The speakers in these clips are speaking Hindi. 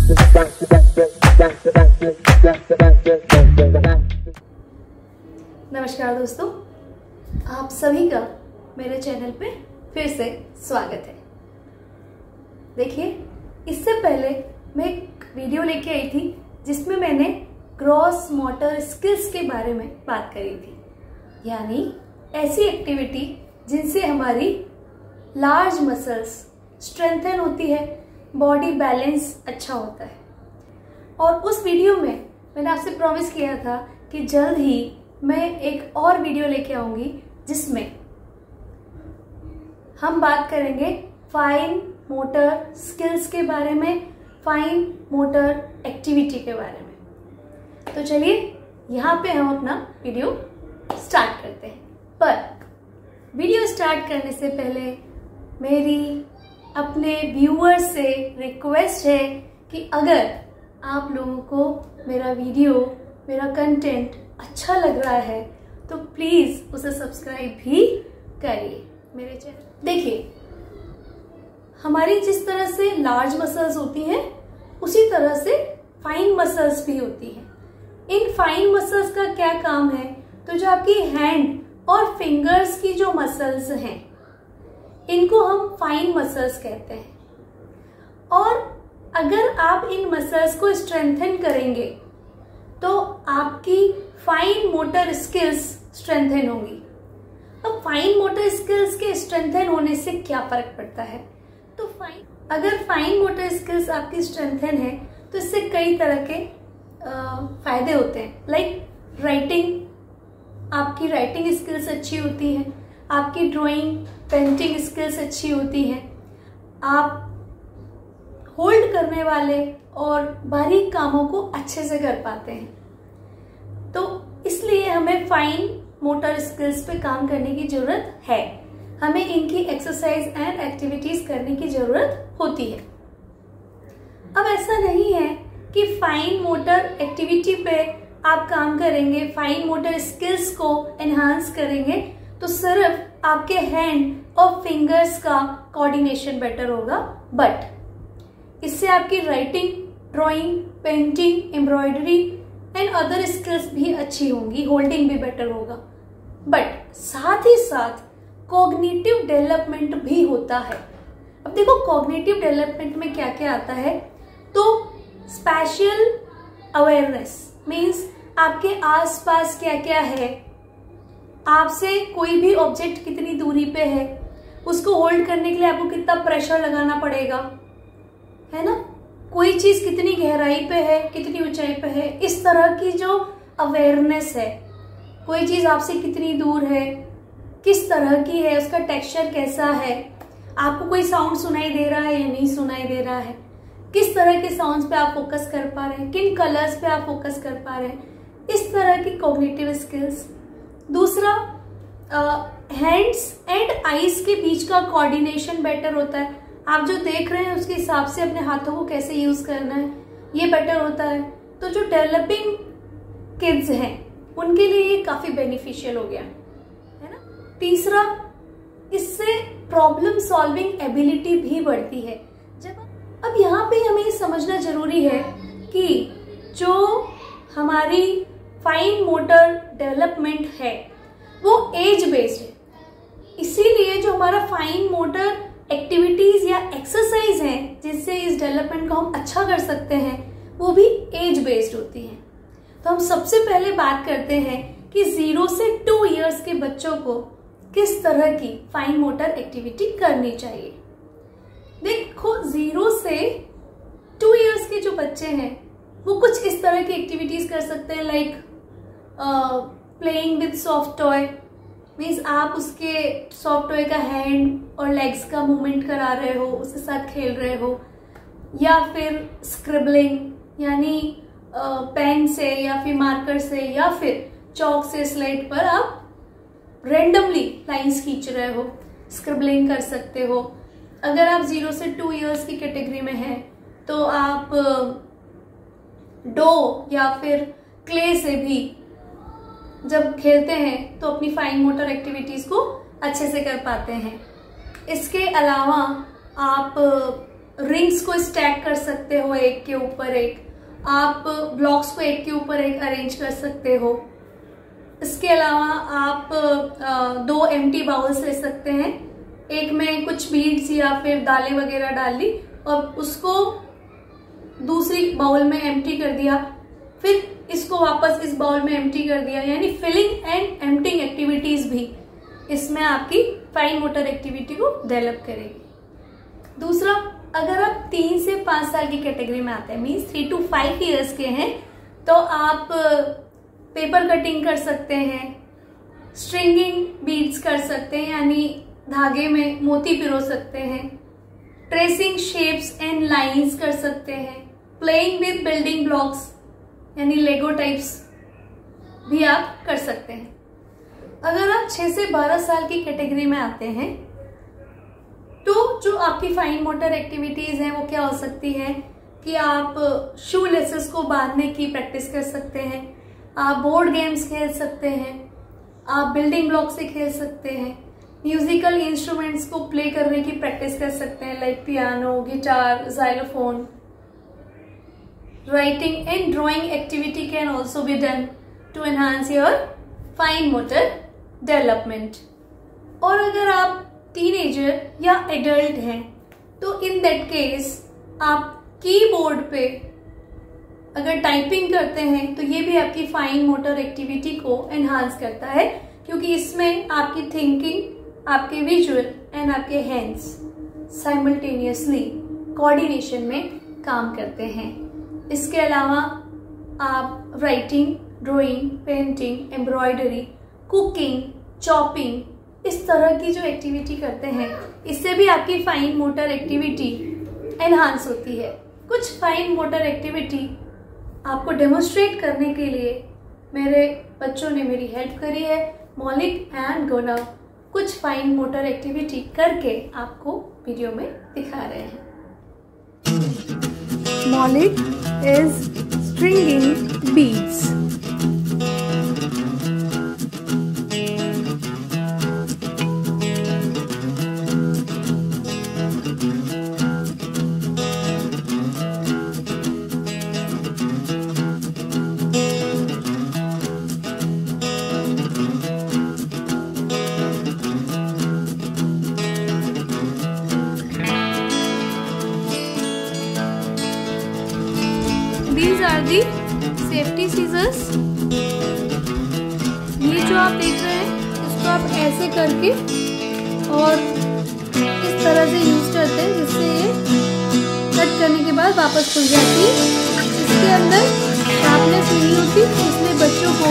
नमस्कार दोस्तों, आप सभी का मेरे चैनल पे फिर से स्वागत है। देखिए, इससे पहले मैं एक वीडियो लेके आई थी जिसमें मैंने ग्रॉस मोटर स्किल्स के बारे में बात करी थी, यानी ऐसी एक्टिविटी जिनसे हमारी लार्ज मसल्स स्ट्रेंथन होती है, बॉडी बैलेंस अच्छा होता है। और उस वीडियो में मैंने आपसे प्रॉमिस किया था कि जल्द ही मैं एक और वीडियो लेके आऊंगी जिसमें हम बात करेंगे फाइन मोटर स्किल्स के बारे में, फाइन मोटर एक्टिविटी के बारे में। तो चलिए यहाँ पे हम अपना वीडियो स्टार्ट करते हैं। पर वीडियो स्टार्ट करने से पहले मेरी अपने व्यूअर्स से रिक्वेस्ट है कि अगर आप लोगों को मेरा वीडियो, मेरा कंटेंट अच्छा लग रहा है तो प्लीज उसे सब्सक्राइब भी करिए मेरे चैनल। देखिए, हमारी जिस तरह से लार्ज मसल्स होती हैं उसी तरह से फाइन मसल्स भी होती हैं। इन फाइन मसल्स का क्या काम है? तो जो आपकी हैंड और फिंगर्स की जो मसल्स हैं इनको हम फाइन मसल्स कहते हैं। और अगर आप इन मसल्स को स्ट्रेंथन करेंगे तो आपकी फाइन मोटर स्किल्स स्ट्रेंथन होंगी। अब फाइन मोटर स्किल्स के स्ट्रेंथन होने से क्या फर्क पड़ता है? तो अगर फाइन मोटर स्किल्स आपकी स्ट्रेंथन है तो इससे कई तरह के फायदे होते हैं। लाइक राइटिंग, आपकी राइटिंग स्किल्स अच्छी होती है, आपकी ड्राइंग पेंटिंग स्किल्स अच्छी होती है, आप होल्ड करने वाले और बारीक कामों को अच्छे से कर पाते हैं। तो इसलिए हमें फाइन मोटर स्किल्स पे काम करने की जरूरत है, हमें इनकी एक्सरसाइज एंड एक्टिविटीज करने की जरूरत होती है। अब ऐसा नहीं है कि फाइन मोटर एक्टिविटी पे आप काम करेंगे, फाइन मोटर स्किल्स को एनहांस करेंगे तो सिर्फ आपके हैंड और फिंगर्स का कोऑर्डिनेशन बेटर होगा, बट इससे आपकी writing, drawing, painting, embroidery and other skills भी अच्छी होंगी, होल्डिंग भी बेटर होगा। बट साथ ही साथ कॉग्निटिव डेवलपमेंट भी होता है। अब देखो, कॉग्निटिव डेवलपमेंट में क्या क्या आता है? तो स्पेशियल अवेयरनेस मीन्स आपके आसपास क्या क्या है, आपसे कोई भी ऑब्जेक्ट कितनी दूरी पे है, उसको होल्ड करने के लिए आपको कितना प्रेशर लगाना पड़ेगा, है ना, कोई चीज कितनी गहराई पे है, कितनी ऊंचाई पे है, इस तरह की जो अवेयरनेस है, कोई चीज आपसे कितनी दूर है, किस तरह की है, उसका टेक्सचर कैसा है, आपको कोई साउंड सुनाई दे रहा है या नहीं सुनाई दे रहा है, किस तरह के साउंड्स पे आप फोकस कर पा रहे हैं, किन कलर्स पे आप फोकस कर पा रहे हैं, इस तरह की कॉग्निटिव स्किल्स। दूसरा, हैंड्स एंड आईज के बीच का कोऑर्डिनेशन बेटर होता है। आप जो देख रहे हैं उसके हिसाब से अपने हाथों को कैसे यूज करना है, ये बेटर होता है। तो जो डेवलपिंग किड्स हैं उनके लिए ये काफी बेनिफिशियल हो गया है ना। तीसरा, इससे प्रॉब्लम सॉल्विंग एबिलिटी भी बढ़ती है। अब यहाँ पे हमें ये समझना जरूरी है कि जो हमारी फाइन मोटर डेवलपमेंट है वो एज बेस्ड है, इसीलिए जो हमारा फाइन मोटर एक्टिविटीज या एक्सरसाइज हैं जिससे इस डेवलपमेंट को हम अच्छा कर सकते हैं वो भी एज बेस्ड होती हैं। तो हम सबसे पहले बात करते हैं कि 0 से 2 इयर्स के बच्चों को किस तरह की फाइन मोटर एक्टिविटी करनी चाहिए। देखो, 0 से 2 इयर्स के जो बच्चे हैं वो कुछ इस तरह की एक्टिविटीज कर सकते हैं, like playing with soft toy means आप उसके सॉफ्ट टॉय का हैंड और लेग्स का मूवमेंट करा रहे हो, उसके साथ खेल रहे हो, या फिर स्क्रिबलिंग यानी पेन से या फिर मार्कर से या फिर चौक से स्लेट पर आप रेंडमली लाइंस खींच रहे हो, स्क्रिबलिंग कर सकते हो। अगर आप 0 से 2 इयर्स की कैटेगरी में हैं तो आप डो या फिर क्ले से भी जब खेलते हैं तो अपनी फाइन मोटर एक्टिविटीज को अच्छे से कर पाते हैं। इसके अलावा आप रिंग्स को स्टैक कर सकते हो एक के ऊपर एक, आप ब्लॉक्स को एक के ऊपर एक अरेंज कर सकते हो। इसके अलावा आप 2 एम्प्टी बाउल्स ले सकते हैं, एक में कुछ बीड्स या फिर दालें वगैरह डाल ली और उसको दूसरी बाउल में एम्प्टी कर दिया, फिर इसको वापस इस बाउल में एम्प्टी कर दिया, यानी फिलिंग एंड एम्प्टिंग एक्टिविटीज भी इसमें आपकी फाइन मोटर एक्टिविटी को डेवलप करेगी। दूसरा, अगर आप 3 से 5 साल की कैटेगरी में आते हैं, मीन्स 3 to 5 ईयर्स के हैं, तो आप पेपर कटिंग कर सकते हैं, स्ट्रिंगिंग बीड्स कर सकते हैं, यानी धागे में मोती पिरो सकते हैं, ट्रेसिंग शेप्स एंड लाइंस कर सकते हैं, प्लेइंग विद बिल्डिंग ब्लॉक्स यानी लेगो टाइप्स भी आप कर सकते हैं। अगर आप 6 से 12 साल की कैटेगरी में आते हैं तो जो आपकी फाइन मोटर एक्टिविटीज हैं वो क्या हो सकती है कि आप शू लेसेस को बांधने की प्रैक्टिस कर सकते हैं, आप बोर्ड गेम्स खेल सकते हैं, आप बिल्डिंग ब्लॉक से खेल सकते हैं, म्यूजिकल इंस्ट्रूमेंट्स को प्ले करने की प्रैक्टिस कर सकते हैं like piano, guitar, xylophone। Writing and drawing activity can also be done to enhance your fine motor development. और अगर आप टीनेजर या एडल्ट हैं तो इन दैट केस आप कीबोर्ड पे अगर टाइपिंग करते हैं तो ये भी आपकी फाइन मोटर एक्टिविटी को एनहांस करता है, क्योंकि इसमें आपकी थिंकिंग, आपके विजुअल एंड आपके हैंड्स साइमल्टेनियसली कोऑर्डिनेशन में काम करते हैं। इसके अलावा आप writing, drawing, painting, embroidery, cooking, chopping, इस तरह की जो एक्टिविटी करते हैं इससे भी आपकी फाइन मोटर एक्टिविटी एनहांस होती है। कुछ फाइन मोटर एक्टिविटी आपको डेमोन्स्ट्रेट करने के लिए मेरे बच्चों ने मेरी हेल्प करी है। मौलिक एंड गौरव कुछ फाइन मोटर एक्टिविटी करके आपको वीडियो में दिखा रहे हैं। मौलिक is stringing beads. These are the safety scissors। ये जो आप देख रहे हैं इसको आप ऐसे करके और इस तरह से यूज करते हैं जिससे ये कट करने के बाद वापस खुल जाती है। इसके अंदर शार्पनेस नहीं होती, इसलिए बच्चों को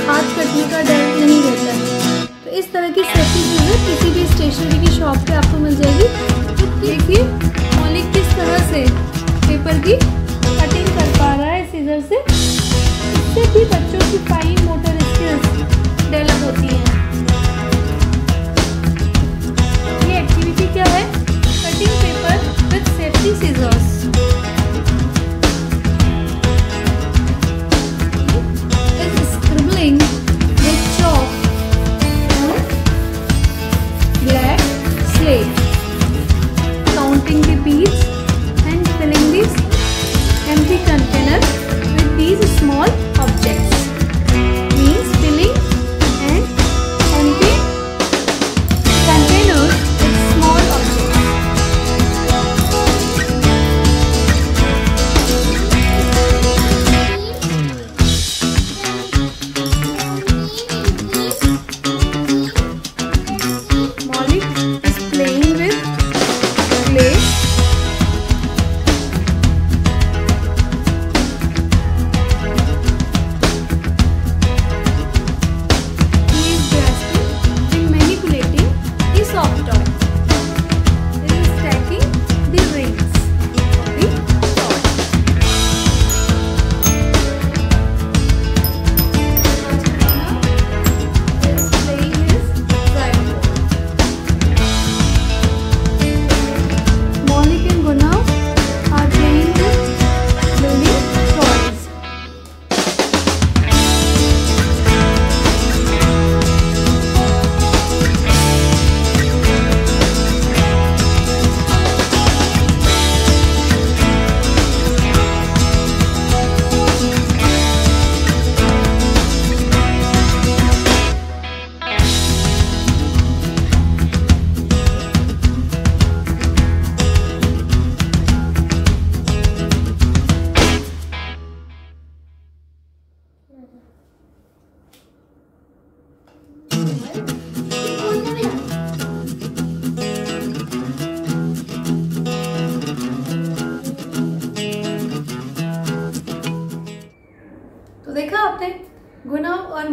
हाथ कटने का डर नहीं रहता है। तो इस तरह की सेफ्टी सीजर किसी भी स्टेशनरी की शॉप पे आपको मिल जाएगी। तो देखिए मौलिक किस तरह से पेपर की कटिंग कर पा रहा है सीजर से। इससे भी बच्चों की फाइन मोटर स्किल्स डेवलप होती हैं। ये एक्टिविटी क्या है? Cutting paper with safety scissors. Scribbling with chalk on black slate, counting the beads and filling this empty container with these small objects, means filling and empty containers with small objects.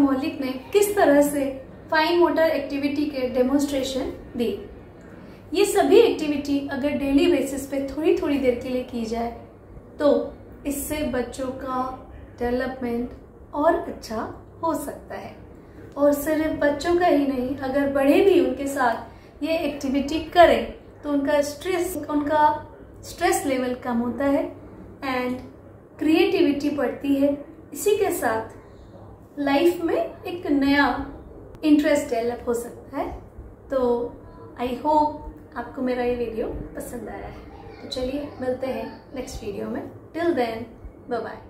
मौलिक ने किस तरह से फाइन मोटर एक्टिविटी के डेमोन्स्ट्रेशन दी। ये सभी एक्टिविटी अगर डेली बेसिस पे थोड़ी थोड़ी देर के लिए की जाए तो इससे बच्चों का डेवलपमेंट और अच्छा हो सकता है। और सिर्फ बच्चों का ही नहीं, अगर बड़े भी उनके साथ ये एक्टिविटी करें तो उनका स्ट्रेस लेवल कम होता है एंड क्रिएटिविटी बढ़ती है। इसी के साथ लाइफ में एक नया इंटरेस्ट डेवलप हो सकता है। तो आई होप आपको मेरा ये वीडियो पसंद आया है। तो चलिए मिलते हैं नेक्स्ट वीडियो में। Till then bye bye.